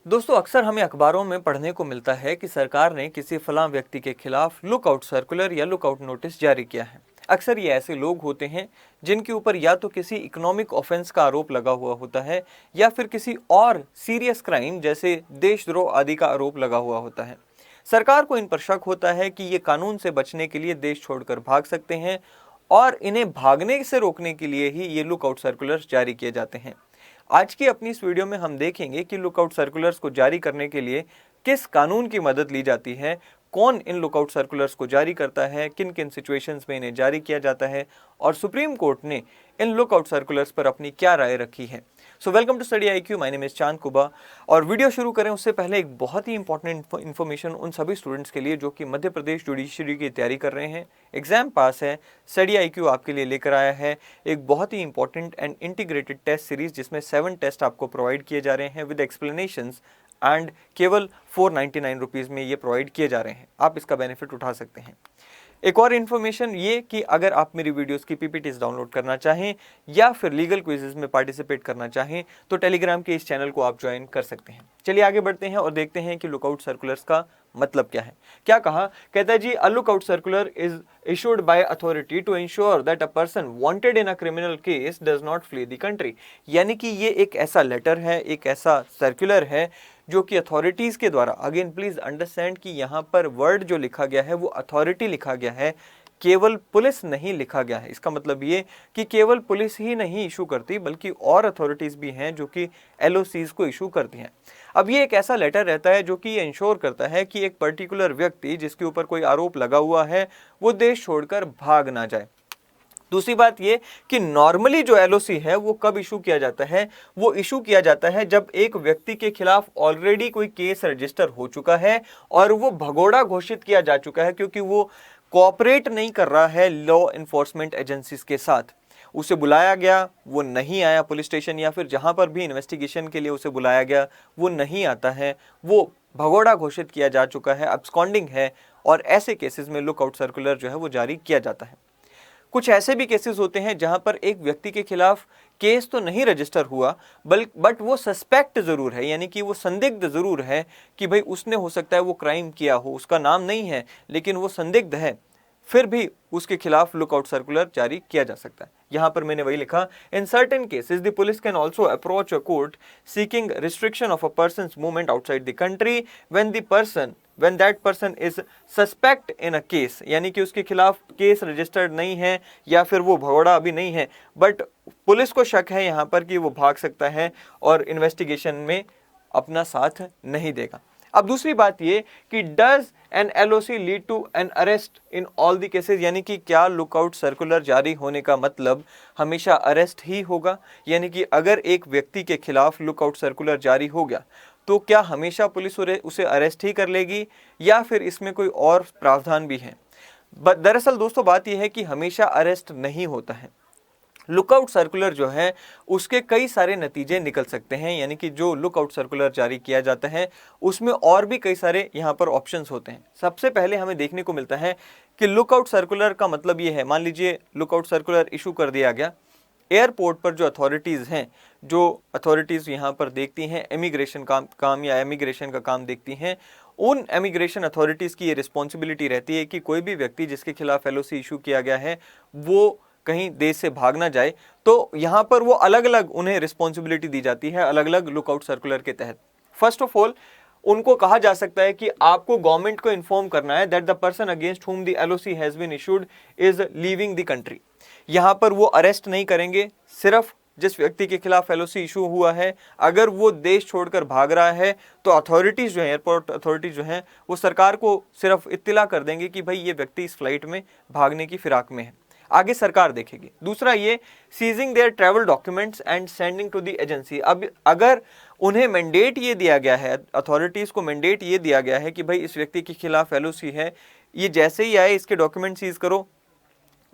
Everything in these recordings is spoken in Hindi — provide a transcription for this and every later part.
दोस्तों, अक्सर हमें अखबारों में पढ़ने को मिलता है कि सरकार ने किसी फलां व्यक्ति के खिलाफ लुकआउट सर्कुलर या लुकआउट नोटिस जारी किया है। अक्सर ये ऐसे लोग होते हैं जिनके ऊपर या तो किसी इकोनॉमिक ऑफेंस का आरोप लगा हुआ होता है या फिर किसी और सीरियस क्राइम जैसे देशद्रोह आदि का आरोप लगा हुआ होता है। सरकार को इन पर शक होता है कि ये कानून से बचने के लिए देश छोड़कर भाग सकते हैं और इन्हें भागने से रोकने के लिए ही ये लुकआउट सर्कुलर्स जारी किए जाते हैं। आज की अपनी इस वीडियो में हम देखेंगे कि लुकआउट सर्कुलर्स को जारी करने के लिए किस कानून की मदद ली जाती है, कौन इन लुकआउट सर्कुलर्स को जारी करता है, किन किन सिचुएशंस में इन्हें जारी किया जाता है और सुप्रीम कोर्ट ने इन लुकआउट सर्कुलर्स पर अपनी क्या राय रखी है। So welcome to study IQ, my name is Chand Kuba. और वीडियो शुरू करें उससे पहले एक बहुत ही इंपॉर्टेंट इन्फॉर्मेशन उन सभी स्टूडेंट्स के लिए जो कि मध्य प्रदेश जुडिशरी की तैयारी कर रहे हैं। एग्जाम पास है, स्टडी IQ आपके लिए लेकर आया है एक बहुत ही important and integrated test series जिसमें 7 टेस्ट आपको प्रोवाइड किए जा रहे हैं विद एक्सप्लेनेशंस एंड केवल 499 रुपीज़ में ये प्रोवाइड किए जा रहे हैं। आप इसका बेनिफिट उठा सकते हैं। एक और इन्फॉर्मेशन ये कि अगर आप मेरी वीडियोस की PPTs डाउनलोड करना चाहें या फिर लीगल क्विजेस में पार्टिसिपेट करना चाहें तो टेलीग्राम के इस चैनल को आप ज्वाइन कर सकते हैं। चलिए आगे बढ़ते हैं और देखते हैं कि लुकआउट सर्कुलर्स का मतलब क्या है। क्या कहा, कहता है जी, a lookout circular is issued by authority to ensure that a person wanted in a criminal case does not flee the country. यानी कि ये एक ऐसा लेटर है, एक ऐसा सर्कुलर है जो कि अथॉरिटीज के द्वारा, अगेन प्लीज अंडरस्टैंड कि यहाँ पर वर्ड जो लिखा गया है वो अथॉरिटी लिखा गया है, केवल पुलिस नहीं लिखा गया है। इसका मतलब ये कि केवल पुलिस ही नहीं इशू करती बल्कि और अथॉरिटीज भी हैं जो कि LOCs को इशू करती हैं। अब ये एक ऐसा लेटर रहता है जो कि ये इंश्योर करता है कि एक पर्टिकुलर व्यक्ति जिसके ऊपर कोई आरोप लगा हुआ है वो देश छोड़कर भाग ना जाए। दूसरी बात ये कि नॉर्मली जो LOC है वो कब इशू किया जाता है, वो इशू किया जाता है जब एक व्यक्ति के खिलाफ ऑलरेडी कोई केस रजिस्टर हो चुका है और वो भगोड़ा घोषित किया जा चुका है क्योंकि वो कोऑपरेट नहीं कर रहा है लॉ इन्फोर्समेंट एजेंसीज के साथ। उसे बुलाया गया, वो नहीं आया पुलिस स्टेशन या फिर जहां पर भी इन्वेस्टिगेशन के लिए उसे बुलाया गया वो नहीं आता है, वो भगोड़ा घोषित किया जा चुका है, अब्सकॉन्डिंग है, और ऐसे केसेस में लुकआउट सर्कुलर जो है वो जारी किया जाता है। कुछ ऐसे भी केसेस होते हैं जहां पर एक व्यक्ति के खिलाफ केस तो नहीं रजिस्टर हुआ बट वो सस्पेक्ट जरूर है, यानी कि वो संदिग्ध जरूर है कि भाई उसने हो सकता है वो क्राइम किया हो, उसका नाम नहीं है लेकिन वो संदिग्ध है, फिर भी उसके खिलाफ लुकआउट सर्कुलर जारी किया जा सकता है। यहां पर मैंने वही लिखा, in certain cases the police can also approach a court seeking restriction of a persons movement outside the country when that person is suspect in a case, यानी कि उसके खिलाफ केस रजिस्टर्ड नहीं है या फिर वो भगोड़ा अभी नहीं है बट पुलिस को शक है यहाँ पर कि वो भाग सकता है और इन्वेस्टिगेशन में अपना साथ नहीं देगा। अब दूसरी बात ये कि does an LOC lead to an arrest in all the cases, यानी कि क्या लुकआउट सर्कुलर जारी होने का मतलब हमेशा अरेस्ट ही होगा, यानी कि अगर एक व्यक्ति के खिलाफ लुकआउट सर्कुलर जारी हो गया तो क्या हमेशा पुलिस उसे अरेस्ट ही कर लेगी या फिर इसमें कोई और प्रावधान भी है। दरअसल दोस्तों बात यह है कि हमेशा अरेस्ट नहीं होता है। लुकआउट सर्कुलर जो है उसके कई सारे नतीजे निकल सकते हैं, यानी कि जो लुकआउट सर्कुलर जारी किया जाता है उसमें और भी कई सारे यहाँ पर ऑप्शंस होते हैं। सबसे पहले हमें देखने को मिलता है कि लुकआउट सर्कुलर का मतलब ये है, मान लीजिए लुकआउट सर्कुलर इशू कर दिया गया, एयरपोर्ट पर जो अथॉरिटीज़ हैं, जो अथॉरिटीज़ यहाँ पर देखती हैं इमिग्रेशन काम या इमिग्रेशन का काम देखती हैं, उन इमिग्रेशन अथॉरिटीज़ की ये रिस्पॉन्सिबिलिटी रहती है कि कोई भी व्यक्ति जिसके खिलाफ LOC इशू किया गया है वो कहीं देश से भाग ना जाए। तो यहाँ पर वो अलग अलग उन्हें रिस्पॉन्सिबिलिटी दी जाती है अलग अलग लुकआउट सर्कुलर के तहत। फर्स्ट ऑफ ऑल उनको कहा जा सकता है कि आपको गवर्नमेंट को इन्फॉर्म करना है that the person against whom the LOC has been issued is leaving the country. यहाँ पर वो अरेस्ट नहीं करेंगे, सिर्फ जिस व्यक्ति के खिलाफ LOC इशू हुआ है अगर वो देश छोड़कर भाग रहा है तो अथॉरिटीज जो है, एयरपोर्ट अथॉरिटीज जो हैं, वो सरकार को सिर्फ इत्तिला कर देंगे कि भाई ये व्यक्ति इस फ्लाइट में भागने की फिराक में है, आगे सरकार देखेगी। दूसरा ये seizing their travel documents and sending to the agency. अब अगर उन्हें मैंडेट ये दिया गया है, अथॉरिटीज को मैंडेट ये दिया गया है कि भाई इस व्यक्ति के खिलाफ LOC है, ये जैसे ही आए इसके डॉक्यूमेंट सीज करो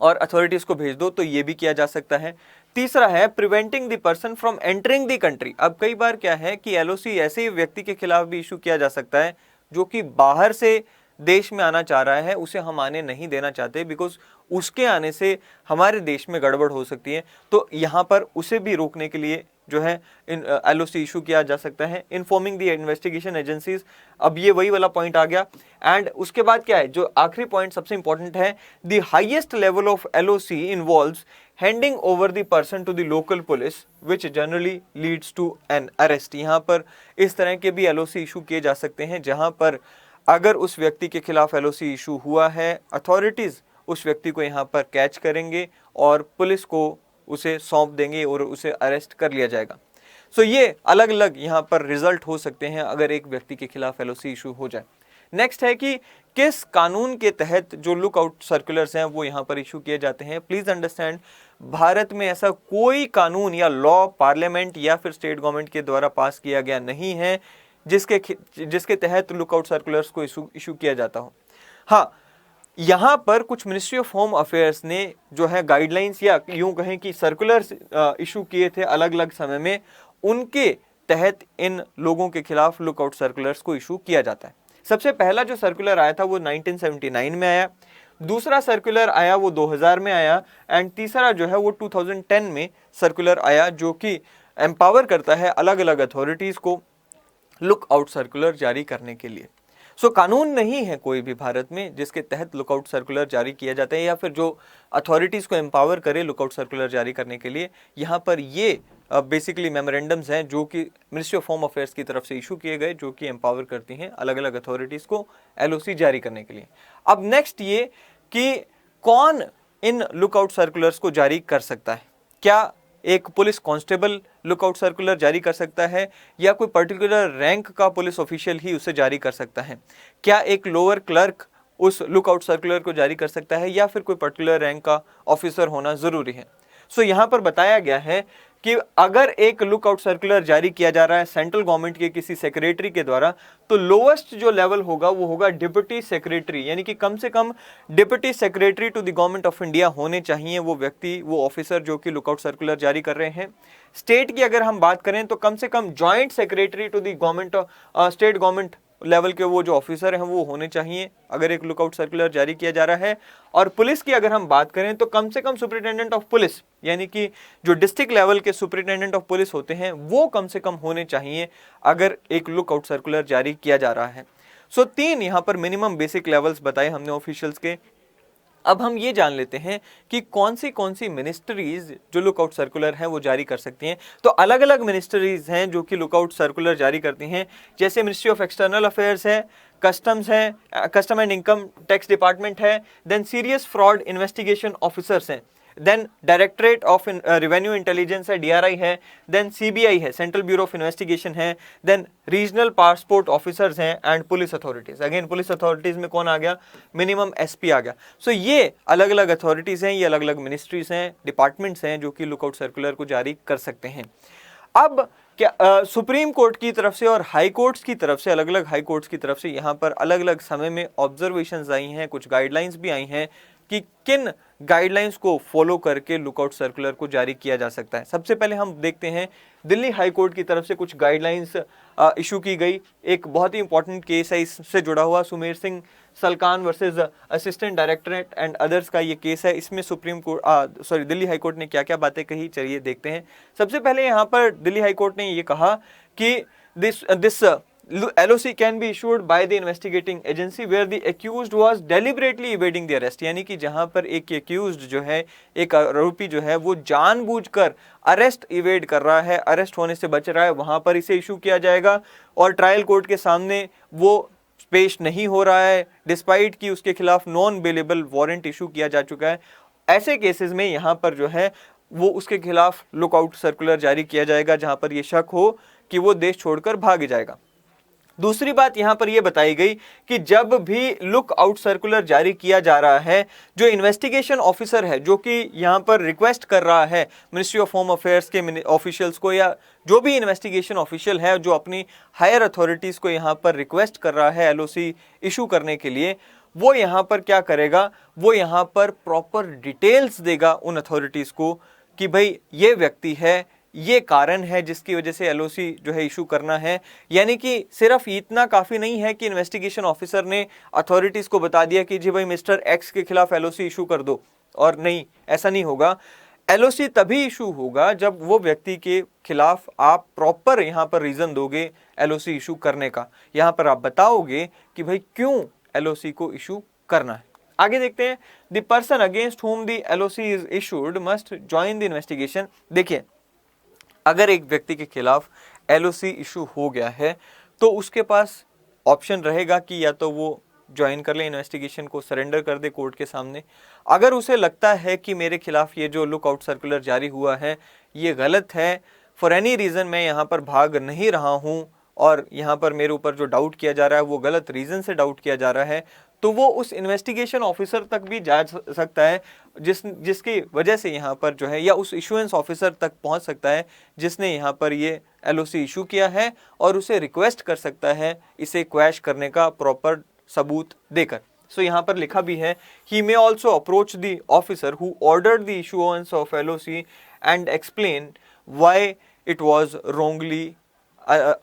और अथॉरिटीज को भेज दो, तो ये भी किया जा सकता है। तीसरा है preventing the person from entering the country. अब कई बार क्या है कि LOC ऐसे ही व्यक्ति के खिलाफ भी इशू किया जा सकता है जो कि बाहर से देश में आना चाह रहा है, उसे हम आने नहीं देना चाहते बिकॉज उसके आने से हमारे देश में गड़बड़ हो सकती है। तो यहाँ पर उसे भी रोकने के लिए जो है इन एलओसी इशू किया जा सकता है। इन्फॉर्मिंग द इन्वेस्टिगेशन एजेंसीज, अब ये वही वाला पॉइंट आ गया। एंड उसके बाद क्या है, जो आखिरी पॉइंट सबसे इंपॉर्टेंट है, the highest level of LOC involves handing over the person to the local police which generally leads to an arrest. यहाँ पर इस तरह के भी एलओसी इशू किए जा सकते हैं जहाँ पर अगर उस व्यक्ति के खिलाफ एलओसी इशू हुआ है, अथॉरिटीज उस व्यक्ति को यहाँ पर कैच करेंगे और पुलिस को उसे सौंप देंगे और उसे अरेस्ट कर लिया जाएगा। सो ये अलग अलग यहाँ पर रिजल्ट हो सकते हैं अगर एक व्यक्ति के खिलाफ एलओसी इशू हो जाए। नेक्स्ट है कि किस कानून के तहत जो लुकआउट सर्कुलर्स हैं वो यहाँ पर इशू किए जाते हैं। प्लीज अंडरस्टैंड, भारत में ऐसा कोई कानून या लॉ पार्लियामेंट या फिर स्टेट गवर्नमेंट के द्वारा पास किया गया नहीं है जिसके तहत लुकआउट सर्कुलर्स को इशू किया जाता हो। हाँ, यहाँ पर कुछ मिनिस्ट्री ऑफ होम अफेयर्स ने जो है गाइडलाइंस या यूं कहें कि सर्कुलर्स इशू किए थे अलग अलग समय में, उनके तहत इन लोगों के खिलाफ लुकआउट सर्कुलर्स को इशू किया जाता है। सबसे पहला जो सर्कुलर आया था वो 1979 में आया, दूसरा सर्कुलर आया वो 2000 में आया, एंड तीसरा जो है वो 2010 में सर्कुलर आया जो कि एम्पावर करता है अलग अलग अथॉरिटीज को लुकआउट सर्कुलर जारी करने के लिए। सो कानून नहीं है कोई भी भारत में जिसके तहत लुकआउट सर्कुलर जारी किया जाता है या फिर जो अथॉरिटीज को एम्पावर करे लुकआउट सर्कुलर जारी करने के लिए। यहाँ पर ये बेसिकली मेमोरेंडम्स हैं जो कि मिनिस्ट्री ऑफ होम अफेयर्स की तरफ से इशू किए गए, जो कि एम्पावर करती हैं अलग अलग अथॉरिटीज को एलओसी जारी करने के लिए। अब नेक्स्ट ये कि कौन इन लुकआउट सर्कुलर्स को जारी कर सकता है। क्या एक पुलिस कांस्टेबल लुकआउट सर्कुलर जारी कर सकता है या कोई पर्टिकुलर रैंक का पुलिस ऑफिशियल ही उसे जारी कर सकता है? क्या एक लोअर क्लर्क उस लुकआउट सर्कुलर को जारी कर सकता है या फिर कोई पर्टिकुलर रैंक का ऑफिसर होना जरूरी है? सो यहाँ पर बताया गया है कि अगर एक लुकआउट सर्कुलर जारी किया जा रहा है सेंट्रल गवर्नमेंट के किसी सेक्रेटरी के द्वारा, तो लोएस्ट जो लेवल होगा वो होगा डिप्टी सेक्रेटरी, यानी कि कम से कम deputy secretary to the government of India होने चाहिए वो व्यक्ति, वो ऑफिसर जो कि लुकआउट सर्कुलर जारी कर रहे हैं। स्टेट की अगर हम बात करें तो कम से कम joint secretary to the government state government level के वो जो ऑफिसर हैं वो होने चाहिए अगर एक लुकआउट सर्कुलर जारी किया जा रहा है। और पुलिस की अगर हम बात करें तो कम से कम सुपरिटेंडेंट ऑफ पुलिस, यानी कि जो डिस्ट्रिक्ट लेवल के सुपरिटेंडेंट ऑफ पुलिस होते हैं वो कम से कम होने चाहिए अगर एक लुकआउट सर्कुलर जारी किया जा रहा है। सो 3 यहाँ पर मिनिमम बेसिक लेवल्स बताए हमने ऑफिशियल्स के। अब हम ये जान लेते हैं कि कौन सी मिनिस्ट्रीज जो लुकआउट सर्कुलर हैं वो जारी कर सकती हैं। तो अलग अलग मिनिस्ट्रीज हैं जो कि लुकआउट सर्कुलर जारी करती हैं, जैसे मिनिस्ट्री ऑफ एक्सटर्नल अफेयर्स है, कस्टम्स है, custom and income tax department है, then serious fraud investigation officers हैं, then directorate of revenue intelligence है, डीआरआई है, देन सीबीआई है, सेंट्रल ब्यूरो ऑफ इन्वेस्टिगेशन है, देन रीजनल पासपोर्ट ऑफिसर्स हैं, and police authorities. Again police authorities में कौन आ गया? मिनिमम एसपी आ गया। सो ये अलग अलग अथॉरिटीज हैं, ये अलग अलग मिनिस्ट्रीज हैं, डिपार्टमेंट्स हैं जो कि लुकआउट सर्कुलर को जारी कर सकते हैं। अब क्या सुप्रीम कोर्ट की तरफ से और हाई कोर्ट्स की तरफ से, अलग अलग हाई कोर्ट्स की तरफ से यहाँ पर अलग अलग समय में ऑब्जर्वेशंस आई हैं, कुछ गाइडलाइंस भी आई हैं कि किन गाइडलाइंस को फॉलो करके लुकआउट सर्कुलर को जारी किया जा सकता है। सबसे पहले हम देखते हैं दिल्ली हाई कोर्ट की तरफ से कुछ गाइडलाइंस इशू की गई। एक बहुत ही इंपॉर्टेंट केस है इससे जुड़ा हुआ, Sumer Singh Salkan versus assistant directorate and others का ये केस है। इसमें दिल्ली हाई कोर्ट ने क्या क्या बातें कही, चलिए देखते हैं। सबसे पहले यहाँ पर दिल्ली हाई कोर्ट ने ये कहा कि this LOC can be issued by the investigating agency where the accused was deliberately evading the arrest, यानी कि जहां पर एक accused जो है, एक आरोपी जो है वो जानबूझकर अरेस्ट इवेड कर रहा है, अरेस्ट होने से बच रहा है, वहां पर इसे इशू किया जाएगा और ट्रायल कोर्ट के सामने वो पेश नहीं हो रहा है डिस्पाइट कि उसके खिलाफ नॉन बेलेबल वारंट इशू किया जा चुका है। ऐसे केसेस में यहाँ पर जो है वो उसके खिलाफ लुकआउट सर्कुलर जारी किया जाएगा जहां पर यह शक हो कि वो देश छोड़कर भाग जाएगा। दूसरी बात यहां पर यह बताई गई कि जब भी लुक आउट सर्कुलर जारी किया जा रहा है, जो इन्वेस्टिगेशन ऑफिसर है जो कि यहां पर रिक्वेस्ट कर रहा है मिनिस्ट्री ऑफ होम अफेयर्स के ऑफिशियल्स को, या जो भी इन्वेस्टिगेशन ऑफिशियल है जो अपनी हायर अथॉरिटीज को यहां पर रिक्वेस्ट कर रहा है LOC इशू करने के लिए, वो यहां पर क्या करेगा, वो यहां पर प्रॉपर डिटेल्स देगा उन अथॉरिटीज को कि भाई ये व्यक्ति है, ये कारण है जिसकी वजह से LOC जो है इशू करना है। यानी कि सिर्फ इतना काफी नहीं है कि इन्वेस्टिगेशन ऑफिसर ने अथॉरिटीज को बता दिया कि जी भाई मिस्टर एक्स के खिलाफ LOC इशू कर दो, और नहीं, ऐसा नहीं होगा। एलओसी तभी इशू होगा जब वो व्यक्ति के खिलाफ आप प्रॉपर यहाँ पर रीजन दोगे एलओसी इशू करने का, यहाँ पर आप बताओगे कि भाई क्यों एलओसी को इशू करना है। आगे देखते हैं, the person against whom the LOC is issued must join the investigation. देखिए, अगर एक व्यक्ति के खिलाफ एलओसी इशू हो गया है तो उसके पास ऑप्शन रहेगा कि या तो वो ज्वाइन कर ले इन्वेस्टिगेशन को, सरेंडर कर दे कोर्ट के सामने। अगर उसे लगता है कि मेरे खिलाफ ये जो लुकआउट सर्कुलर जारी हुआ है ये गलत है, फॉर एनी रीज़न मैं यहाँ पर भाग नहीं रहा हूँ और यहाँ पर मेरे ऊपर जो डाउट किया जा रहा है वो गलत रीज़न से डाउट किया जा रहा है, तो वो उस इन्वेस्टिगेशन ऑफिसर तक भी जा सकता है जिसकी वजह से यहाँ पर जो है, या उस इशुएंस ऑफिसर तक पहुँच सकता है जिसने यहाँ पर ये एलओसी इशू किया है, और उसे रिक्वेस्ट कर सकता है इसे क्वैश करने का प्रॉपर सबूत देकर। सो यहाँ पर लिखा भी है, he may also approach the officer who ordered the issuance of LOC and explain why it was wrongly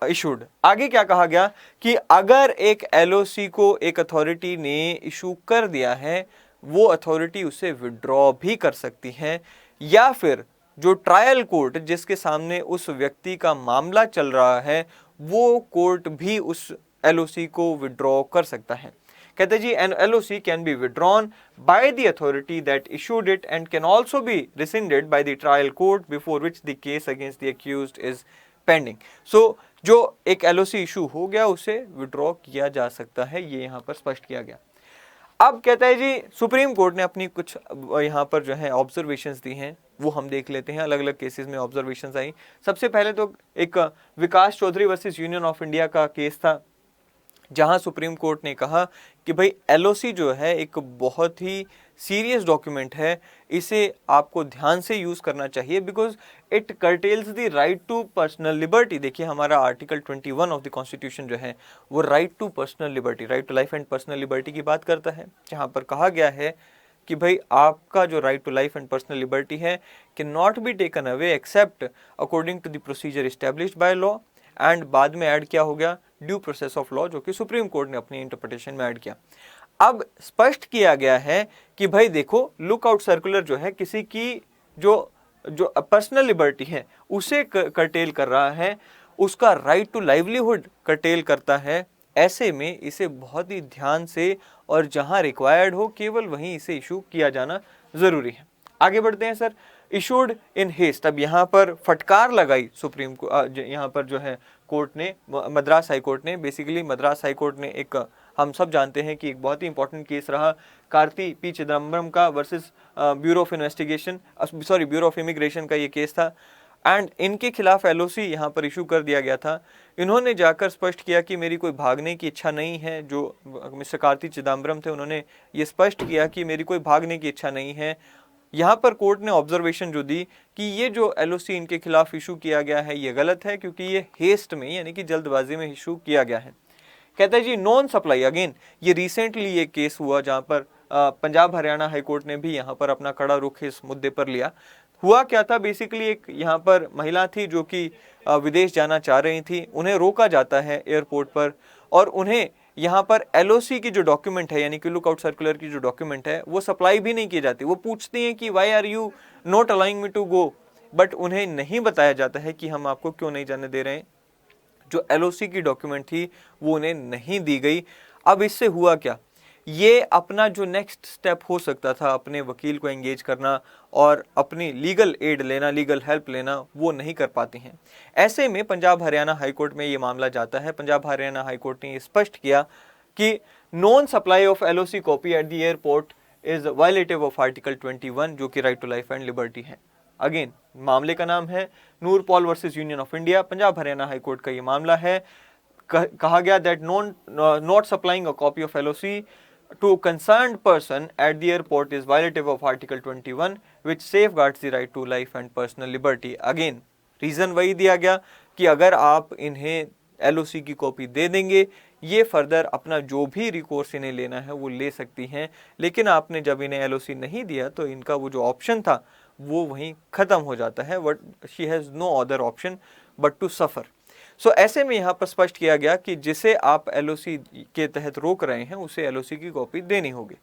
issued. आगे क्या कहा गया कि अगर एक एलओसी को एक अथॉरिटी ने इशू कर दिया है, वो अथॉरिटी उसे विड्रॉ भी कर सकती है, या फिर जो ट्रायल कोर्ट जिसके सामने उस व्यक्ति का मामला चल रहा है वो कोर्ट भी उस एलओसी को विड्रॉ कर सकता है। कहते हैं जी, an LOC can be withdrawn by the authority that issued it and can also be rescinded by the trial court before which the case against the accused is pending. So जो एक एलओसी इशू हो गया उसे विड्रॉ किया जा सकता है, ये यहाँ पर स्पष्ट किया गया। अब कहता है जी, सुप्रीम कोर्ट ने अपनी कुछ यहाँ पर जो है ऑब्जर्वेशंस दी हैं, वो हम देख लेते हैं। अलग अलग केसेस में ऑब्जर्वेशंस आई। सबसे पहले तो एक Vikas Chaudhary versus union of India का केस था, जहां सुप्रीम कोर्ट ने कहा कि भाई एलओसी जो है एक बहुत ही सीरियस डॉक्यूमेंट है, इसे आपको ध्यान से यूज करना चाहिए because it curtails the right to personal liberty. देखिए, हमारा आर्टिकल 21 ऑफ द कॉन्स्टिट्यूशन जो है वो right to personal liberty, right to life and personal liberty की बात करता है, जहां पर कहा गया है कि भाई आपका जो right to life and personal liberty है cannot be taken away except according to the procedure established by law, and बाद में ऐड क्या हो गया, ड्यू प्रोसेस ऑफ लॉ, जो कि सुप्रीम कोर्ट ने अपनी इंटरप्रिटेशन में ऐड किया। अब स्पष्ट किया गया है कि भाई देखो, लुकआउट सर्कुलर जो है किसी की जो पर्सनल लिबर्टी है उसे कर्टेल कर रहा है, उसका राइट टू लाइवलीहुड कर्टेल करता है। ऐसे में इसे बहुत ही ध्यान से और जहां रिक्वायर्ड हो केवल वहीं इसे इशू किया जाना जरूरी है। आगे बढ़ते हैं सर, इशूड इन हेस्ट। अब यहाँ पर फटकार लगाई सुप्रीम को, यहाँ पर जो है कोर्ट ने, मद्रास हाई कोर्ट ने, बेसिकली मद्रास हाई कोर्ट ने एक, हम सब जानते हैं कि एक बहुत ही इंपॉर्टेंट केस रहा कार्ति पी चिदम्बरम का versus bureau of investigation, sorry bureau of immigration का ये केस था, एंड इनके खिलाफ एलओसी यहाँ पर इशू कर दिया गया था। इन्होंने जाकर स्पष्ट किया कि मेरी कोई भागने की इच्छा नहीं है। जो मिस्टर कार्ति चिदम्बरम थे उन्होंने ये स्पष्ट किया कि मेरी कोई भागने की इच्छा नहीं है। यहाँ पर कोर्ट ने ऑब्जर्वेशन जो दी कि ये जो एलओसी इनके खिलाफ इशू किया गया है ये गलत है, क्योंकि ये हेस्ट में यानी कि जल्दबाजी में इशू किया गया है। कहता है जी, नॉन सप्लाई, अगेन ये रिसेंटली ये केस हुआ जहाँ पर पंजाब हरियाणा हाई कोर्ट ने भी यहाँ पर अपना कड़ा रुख इस मुद्दे पर लिया। हुआ क्या था, बेसिकली एक यहाँ पर महिला थी जो कि विदेश जाना चाह रही थी, उन्हें रोका जाता है एयरपोर्ट पर और उन्हें यहाँ पर एलओसी की जो डॉक्यूमेंट है यानी कि लुकआउट सर्कुलर की जो डॉक्यूमेंट है वो सप्लाई भी नहीं की जाती। वो पूछती हैं कि why are you not allowing me to go, but उन्हें नहीं बताया जाता है कि हम आपको क्यों नहीं जाने दे रहे हैं। जो एलओसी की डॉक्यूमेंट थी वो उन्हें नहीं दी गई। अब इससे हुआ क्या, ये अपना जो नेक्स्ट स्टेप हो सकता था, अपने वकील को एंगेज करना और अपनी लीगल एड लेना, लीगल हेल्प लेना, वो नहीं कर पाती हैं। ऐसे में पंजाब हरियाणा हाई कोर्ट में ये मामला जाता है। पंजाब हरियाणा हाई कोर्ट ने स्पष्ट किया कि non supply of LOC copy at the airport is violative of article 21, जो कि right to life and liberty है। अगेन मामले का नाम है Noor Paul versus union of India, Punjab Haryana high court का ये मामला है। कहा गया that not supplying a copy of LOC to concerned person at the airport is violative of article 21 which safeguards the right to life and personal liberty। Again reason वही दिया गया कि अगर आप इन्हें एलओसी की कॉपी दे देंगे, ये फर्दर अपना जो भी रिकोर्स इन्हें लेना है वो ले सकती हैं, लेकिन आपने जब इन्हें एलओसी नहीं दिया तो इनका वो जो ऑप्शन था वो वहीं खत्म हो जाता है। But she has no other option but to suffer. So ऐसे में यहाँ पर स्पष्ट किया गया कि जिसे आप एलओसी के तहत रोक रहे हैं उसे एलओसी की कॉपी देनी होगी।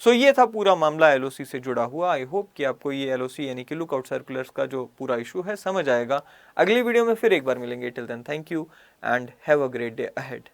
सो ये था पूरा मामला एलओसी से जुड़ा हुआ। आई होप कि आपको ये एलओसी यानी कि लुकआउट सर्कुलर्स का जो पूरा इशू है समझ आएगा। अगली वीडियो में फिर एक बार मिलेंगे। Till then thank you and have a great day ahead.